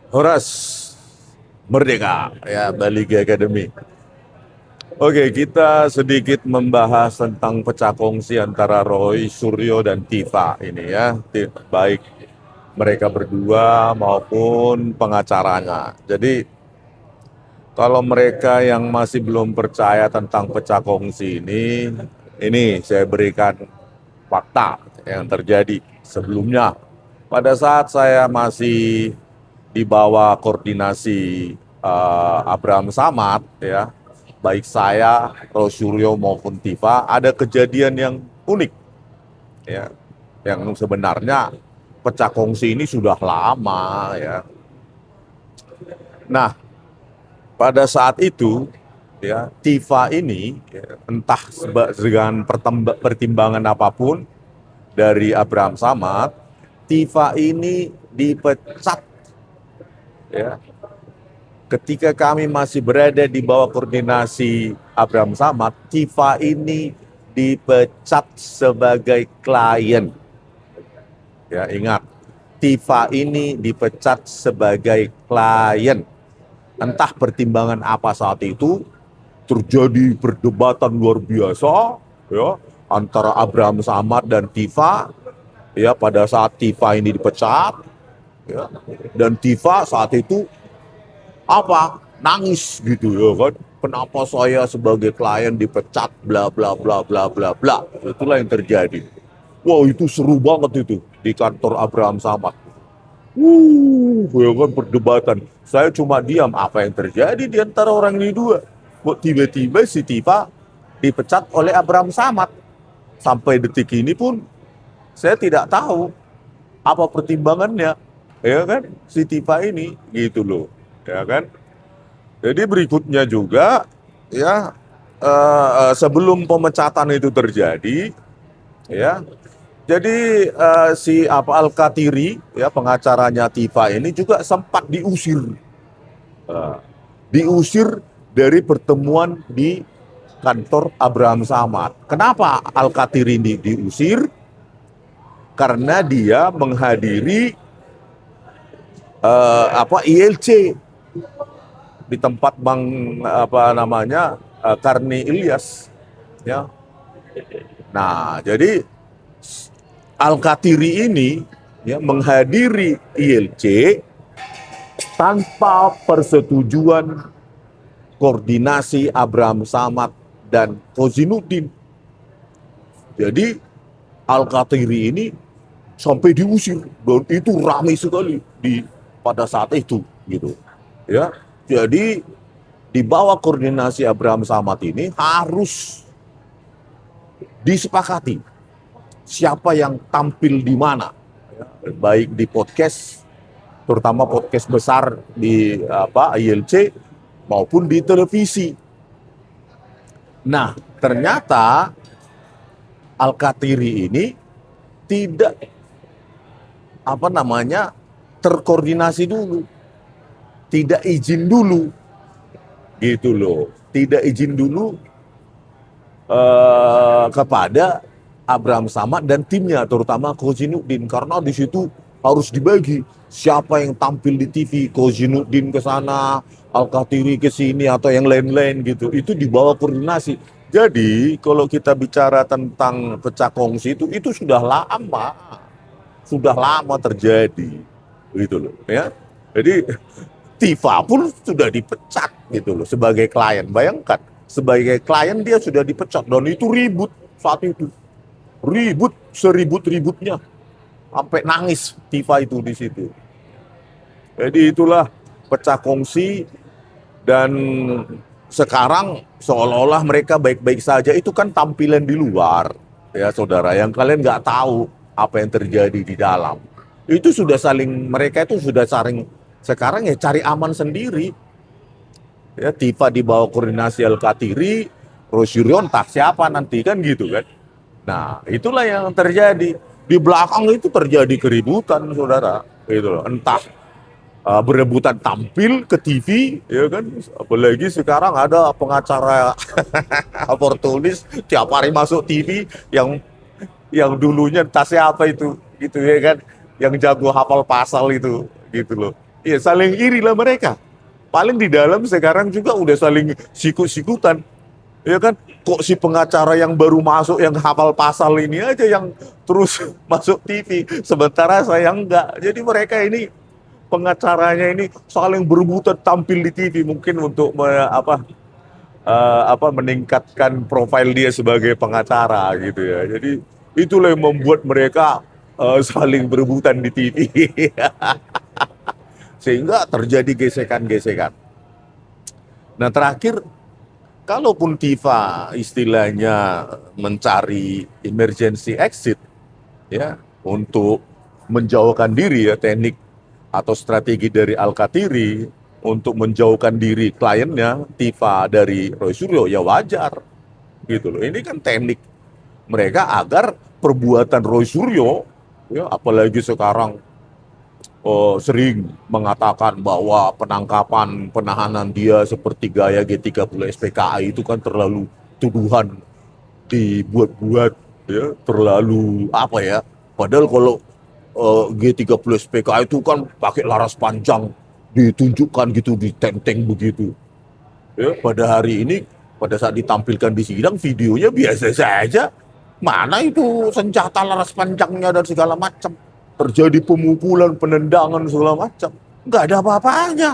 Horas Merdeka ya, Bali Academy. Oke, kita sedikit membahas tentang pecah kongsi antara Roy Suryo dan Tifa ini ya, baik mereka berdua maupun pengacaranya. Jadi kalau mereka yang masih belum percaya tentang pecah kongsi ini saya berikan fakta yang terjadi sebelumnya. Pada saat saya masih di bawah koordinasi Abraham Samad ya, baik saya, Rosuryo maupun Tifa, ada kejadian yang unik ya, yang sebenarnya pecah kongsi ini sudah lama ya. Nah, pada saat itu ya, Tifa ini ya, entah dengan pertimbangan apapun dari Abraham Samad, Tifa ini dipecat ya. Ketika kami masih berada di bawah koordinasi Abraham Samad, Tifa ini dipecat sebagai klien. Ya, ingat, Tifa ini dipecat sebagai klien. Entah pertimbangan apa saat itu, terjadi perdebatan luar biasa ya antara Abraham Samad dan Tifa ya pada saat Tifa ini dipecat ya, dan Tifa saat itu nangis gitu ya kan, kenapa saya sebagai klien dipecat bla bla bla bla bla bla. Itulah yang terjadi. Wow, itu seru banget itu di kantor Abraham Samad. Ya kan, perdebatan. Saya cuma diam, apa yang terjadi di antara orang ini dua. Kok tiba-tiba si Tifa dipecat oleh Abraham Samad. Sampai detik ini pun saya tidak tahu apa pertimbangannya. Ya kan, si Tifa ini gitu loh. Ya kan? Jadi berikutnya juga ya, sebelum pemecatan itu terjadi ya. Jadi si Al-Katiri ya, pengacaranya Tifa ini juga sempat diusir. Eh, Diusir dari pertemuan di kantor Abraham Samad. Kenapa Al-Katiri ini diusir? Karena dia menghadiri ILC di tempat Bang Karni Ilyas ya. Nah, jadi Al-Katiri ini ya menghadiri ILC tanpa persetujuan koordinasi Abraham Samad dan Kozinuddin. Jadi Al-Katiri ini sampai diusir, dan itu ramai sekali pada saat itu gitu ya. Jadi di bawah koordinasi Abraham Samad ini harus disepakati siapa yang tampil di mana, baik di podcast, terutama podcast besar di ILC maupun di televisi. Nah, ternyata Al-Katiri ini tidak terkoordinasi dulu, tidak izin dulu, gitu loh, tidak izin dulu kepada Abraham Samad dan timnya, terutama Kozinuddin, karena di situ harus dibagi siapa yang tampil di TV, Kozinuddin ke sana, Al-Katiri ke sini atau yang lain-lain gitu. Itu di bawah koordinasi. Jadi kalau kita bicara tentang pecah kongsi itu sudah lama terjadi, gitu loh ya. Jadi Tifa pun sudah dipecat gitu loh sebagai klien. Bayangkan, sebagai klien dia sudah dipecat, dan itu ribut saat itu. Ribut seribut-ributnya. Sampai nangis Tifa itu di situ. Jadi itulah pecah kongsi, dan sekarang seolah-olah mereka baik-baik saja. Itu kan tampilan di luar ya saudara, yang kalian nggak tahu apa yang terjadi di dalam. Itu mereka itu sudah saling sekarang ya cari aman sendiri. Ya, Tifa di bawah koordinasi Al-Katiri, Rosyurion tak siapa nanti kan gitu kan. Nah, itulah yang terjadi. Di belakang itu terjadi keributan, saudara. Gitu loh. Entah berebutan tampil ke TV, ya kan. Apalagi sekarang ada pengacara oportunis tiap hari masuk TV yang dulunya entah siapa itu, gitu ya kan. yang jago hafal pasal itu, gitu loh. Iya, saling iri lah mereka. Paling di dalam sekarang juga udah saling sikut-sikutan. Ya kan, kok si pengacara yang baru masuk yang hafal pasal ini aja yang terus masuk TV, sementara saya enggak. Jadi mereka ini pengacaranya ini saling berebutan tampil di TV mungkin untuk meningkatkan profil dia sebagai pengacara gitu ya. Jadi itulah yang membuat mereka saling berebutan di TV sehingga terjadi gesekan-gesekan. Nah terakhir, kalaupun Tifa istilahnya mencari emergency exit ya untuk menjauhkan diri ya, teknik atau strategi dari Al-Katiri untuk menjauhkan diri kliennya Tifa dari Roy Suryo, ya wajar gitu loh. Ini kan teknik mereka agar perbuatan Roy Suryo ya, apalagi sekarang sering mengatakan bahwa penangkapan penahanan dia seperti gaya G30 SPKI itu kan terlalu tuduhan dibuat-buat ya, terlalu apa ya, padahal kalau G30 SPKI itu kan pakai laras panjang ditunjukkan gitu, ditenteng begitu ya. Pada hari ini pada saat ditampilkan di sidang videonya biasa saja, mana itu senjata laras panjangnya dan segala macam, terjadi pemukulan, penendangan segala macam, nggak ada apa-apanya.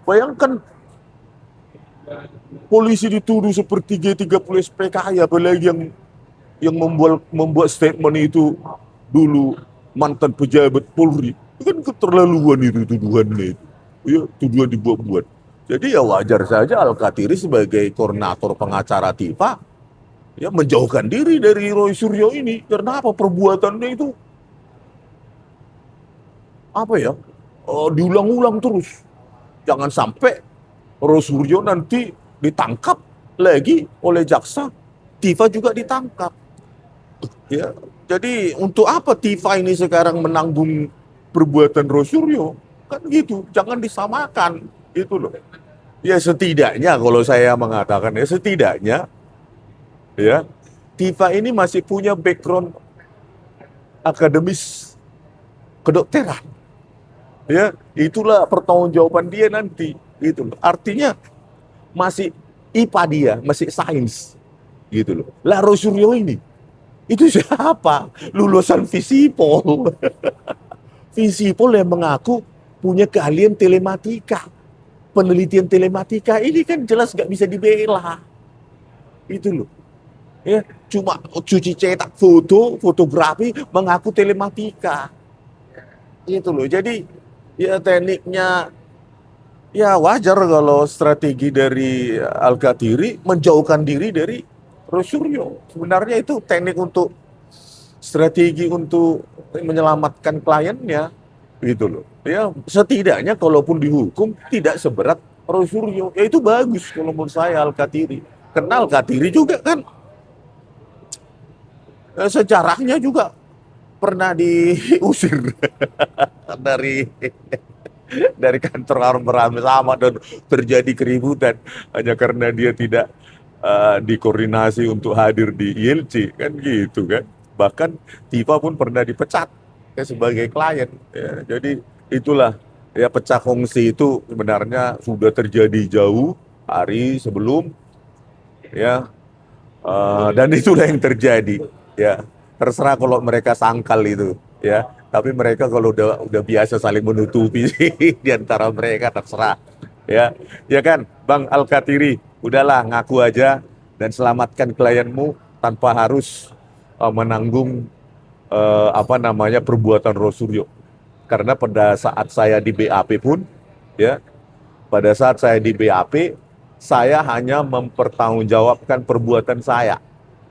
Bayangkan polisi dituduh seperti G30 SPKI, apalagi yang membuat statement itu dulu mantan pejabat Polri, itu kan keterlaluan itu tuduhannya itu. Ya, tuduhan dibuat-buat. Jadi ya wajar saja Al-Katiri sebagai koordinator pengacara Tifa ya menjauhkan diri dari Roy Suryo ini. Karena apa? Perbuatannya itu apa ya? Diulang-ulang terus. Jangan sampai Roy Suryo nanti ditangkap lagi oleh jaksa, Tifa juga ditangkap. Ya, jadi untuk apa Tifa ini sekarang menanggung perbuatan Roy Suryo? Kan gitu, jangan disamakan itu loh. Ya setidaknya kalau saya mengatakan ya setidaknya ya Tifa ini masih punya background akademis kedokteran. Ya, itulah pertanggungjawaban dia nanti gitu loh. Artinya masih IPA dia, masih sains gitu loh. Lah Roy Suryo ini itu siapa? Lulusan Visipol. Visipol yang mengaku punya keahlian telematika. Penelitian telematika ini kan jelas nggak bisa dibela. Itu loh. Ya, cuma cuci cetak foto, fotografi, mengaku telematika. Itu loh. Jadi ya tekniknya ya wajar kalau strategi dari Al-Katiri menjauhkan diri dari Roy Suryo. Sebenarnya itu teknik untuk strategi untuk menyelamatkan kliennya gitu loh. Ya setidaknya kalaupun dihukum tidak seberat Roy Suryo. Ya itu bagus kalau menurut saya Al-Katiri. Karena Al-Katiri juga kan sejarahnya juga pernah diusir dari kantor Abraham sama dan terjadi keributan hanya karena dia tidak dikoordinasi untuk hadir di ILC kan gitu kan. Bahkan Tifa pun pernah dipecat ya, sebagai klien ya. Jadi itulah ya, pecah kongsi itu sebenarnya sudah terjadi jauh hari sebelum ya, dan itulah yang terjadi ya. Terserah kalau mereka sangkal itu ya, tapi mereka kalau udah biasa saling menutupi di antara mereka terserah ya. Ya kan Bang Al-Katiri, udahlah ngaku aja dan selamatkan klienmu tanpa harus menanggung perbuatan Roy Suryo. Karena pada saat saya di BAP pun ya, pada saat saya di BAP saya hanya mempertanggungjawabkan perbuatan saya.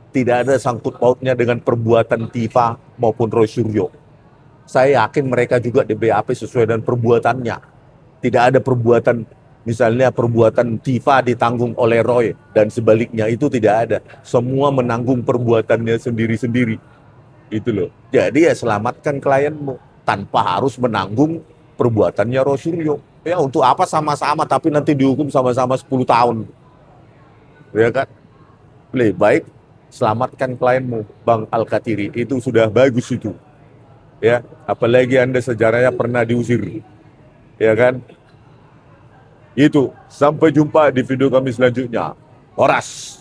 Tidak ada sangkut pautnya dengan perbuatan Tifa maupun Roy Suryo. Saya yakin mereka juga di BAP sesuai dengan perbuatannya. Tidak ada perbuatan, misalnya perbuatan Tifa ditanggung oleh Roy dan sebaliknya, itu tidak ada. Semua menanggung perbuatannya sendiri-sendiri. Itu loh. Jadi ya selamatkan klienmu tanpa harus menanggung perbuatannya Roy Suryo. Ya untuk apa sama-sama tapi nanti dihukum sama-sama 10 tahun. Ya kan? Lebih baik selamatkan klienmu Bang Al-Katiri, itu sudah bagus itu. ya. Apalagi Anda sejarahnya pernah diusir, ya kan? Itu. Sampai jumpa di video kami selanjutnya. Horas.